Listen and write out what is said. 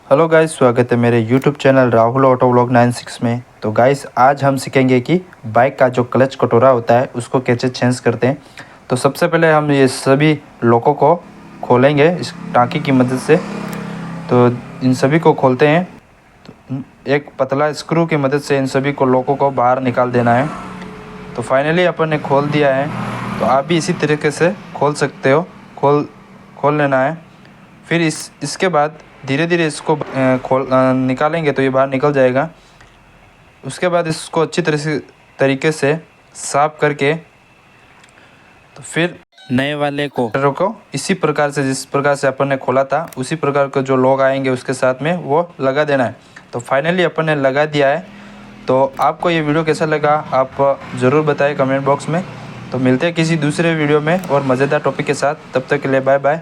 Hello guys, स्वागत है मेरे YouTube channel Rahul auto vlog 96 में। तो गाइस आज हम सीखेंगे कि बाइक का जो क्लच कटोरा होता है उसको कैसे चेंज करते हैं। तो सबसे पहले हम ये सभी लॉकों को खोलेंगे इस टाँकी की मदद से। तो इन सभी को खोलते हैं। तो एक पतला स्क्रू की मदद से इन सभी को लॉकों को बाहर निकाल देना है। तो फाइनली अपन ने खोल दिया है। तो आप भी इसी तरीके से खोल सकते हो। खोल लेना है। फिर इसके बाद धीरे धीरे इसको निकालेंगे तो ये बाहर निकल जाएगा। उसके बाद इसको अच्छी तरीके से साफ करके तो फिर नए वाले को इसी प्रकार से जिस प्रकार से अपन ने खोला था उसी प्रकार के जो लोग आएंगे उसके साथ में वो लगा देना है। तो फाइनली अपन ने लगा दिया है। तो आपको ये वीडियो कैसा लगा आप ज़रूर बताएं कमेंट बॉक्स में। तो मिलते हैं किसी दूसरे वीडियो में और मज़ेदार टॉपिक के साथ। तब तक के लिए बाय बाय।